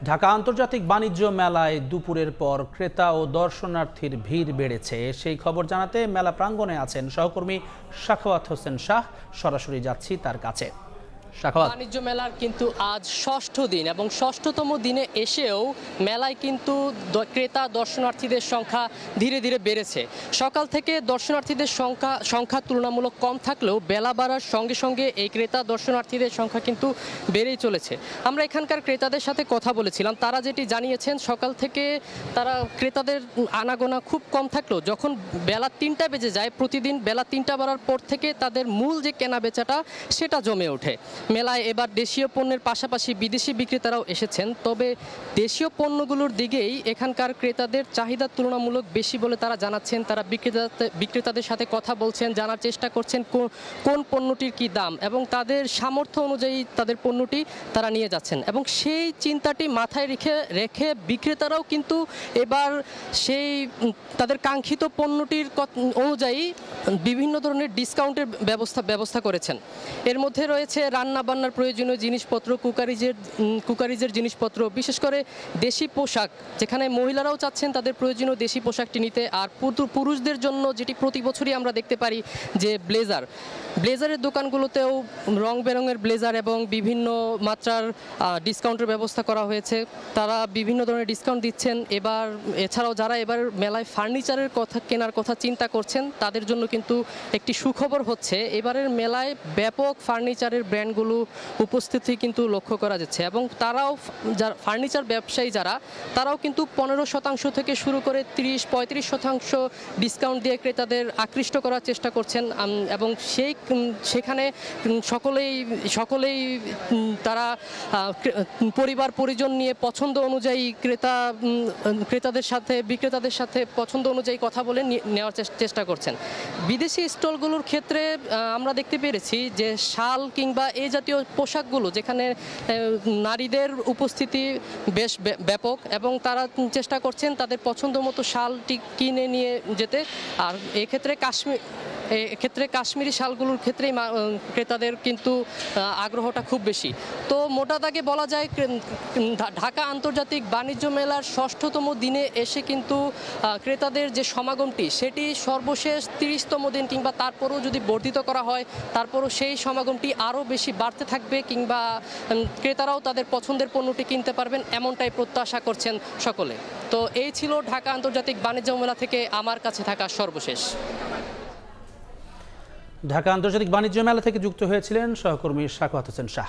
ঢাকা আন্তর্জাতিক বাণিজ্য মেলায় দুপুরের পর ক্রেতা ও দর্শনার্থীর ভিড় বেড়েছে। সেই খবর জানাতে মেলা প্রাঙ্গণে আছেন সহকর্মী সাখাওয়াত হোসেন শাহ। সরাসরি যাচ্ছি তার কাছে। বাণিজ্য মেলার কিন্তু আজ ষষ্ঠ দিন এবং ষষ্ঠতম দিনে এসেও মেলায় কিন্তু ক্রেতা দর্শনার্থীদের সংখ্যা ধীরে ধীরে বেড়েছে। সকাল থেকে দর্শনার্থীদের সংখ্যা তুলনামূলক কম থাকলেও বেলা বাড়ার সঙ্গে সঙ্গে এই ক্রেতা দর্শনার্থীদের সংখ্যা কিন্তু বেড়েই চলেছে। আমরা এখানকার ক্রেতাদের সাথে কথা বলেছিলাম, তারা যেটি জানিয়েছেন সকাল থেকে তারা ক্রেতাদের আনাগোনা খুব কম থাকলেও যখন বেলা ৩টা বেজে যায়, প্রতিদিন বেলা ৩টা বাড়ার পর থেকে তাদের মূল যে কেনা বেচাটা সেটা জমে ওঠে। মেলায় এবার দেশীয় পণ্যের পাশাপাশি বিদেশি বিক্রেতারাও এসেছেন, তবে দেশীয় পণ্যগুলোর দিকেই এখানকার ক্রেতাদের চাহিদা তুলনামূলক বেশি বলে তারা জানাচ্ছেন। তারা বিক্রেতাদের সাথে কথা বলছেন, জানার চেষ্টা করছেন কোন পণ্যটির কি দাম এবং তাদের সামর্থ্য অনুযায়ী তাদের পণ্যটি তারা নিয়ে যাচ্ছেন এবং সেই চিন্তাটি মাথায় রেখে বিক্রেতারাও কিন্তু এবার সেই তাদের কাঙ্ক্ষিত পণ্যটির অনুযায়ী বিভিন্ন ধরনের ডিসকাউন্টের ব্যবস্থা করেছেন। এর মধ্যে রয়েছে রান্নাবান্নার প্রয়োজনীয় জিনিসপত্র, কুকারিজের জিনিসপত্র, বিশেষ করে দেশি পোশাক, যেখানে মহিলারাও চাচ্ছেন তাদের প্রয়োজনীয় দেশি পোশাকটি নিতে। আর পুরুষদের জন্য যেটি প্রতি বছরই আমরা দেখতে পারি যে ব্লেজারের দোকানগুলোতেও রং বেরঙের ব্লেজার এবং বিভিন্ন মাত্রার ডিসকাউন্টের ব্যবস্থা করা হয়েছে। তারা বিভিন্ন ধরনের ডিসকাউন্ট দিচ্ছেন। এছাড়াও যারা এবার মেলায় ফার্নিচারের কেনার কথা চিন্তা করছেন তাদের জন্য কিন্তু একটি সুখবর হচ্ছে, এবারের মেলায় ব্যাপক ফার্নিচারের ব্র্যান্ডগুলো উপস্থিতি কিন্তু লক্ষ্য করা যাচ্ছে এবং তারাও ফার্নিচার ব্যবসায়ী তারাও কিন্তু 15% থেকে শুরু করে 30-35% ডিসকাউন্ট দিয়ে ক্রেতাদের আকৃষ্ট করার চেষ্টা করছেন এবং সেখানে সকলেই তারা পরিবার পরিজন নিয়ে পছন্দ অনুযায়ী বিক্রেতাদের সাথে পছন্দ অনুযায়ী কথা বলে নেওয়ার চেষ্টা করছেন। বিদেশি স্টলগুলোর ক্ষেত্রে আমরা দেখতে পেরেছি যে শাল কিংবা এই জাতীয় পোশাকগুলো, যেখানে নারীদের উপস্থিতি বেশ ব্যাপক এবং তারা চেষ্টা করছেন তাদের পছন্দ মতো শালটি কিনে নিয়ে যেতে। আর এক্ষেত্রে কাশ্মীরি শালগুলোর ক্ষেত্রেই ক্রেতাদের কিন্তু আগ্রহটা খুব বেশি। তো মোটা দাগে বলা যায় ঢাকা আন্তর্জাতিক বাণিজ্য মেলার ষষ্ঠতম দিনে এসে কিন্তু ক্রেতাদের যে সমাগমটি সেটি সর্বশেষ 30তম দিন কিংবা তারপরেও যদি বর্ধিত করা হয় তারপরও সেই সমাগমটি আরও বেশি বাড়তে থাকবে কিংবা ক্রেতারাও তাদের পছন্দের পণ্যটি কিনতে পারবেন, এমনটাই প্রত্যাশা করছেন সকলে। তো এই ছিল ঢাকা আন্তর্জাতিক বাণিজ্য মেলা থেকে আমার কাছে থাকা সর্বশেষ। ঢাকা আন্তর্জাতিক বাণিজ্য মেলা থেকে যুক্ত হয়েছিলেন সহকর্মী সাখাওয়াত হোসেন শাহ।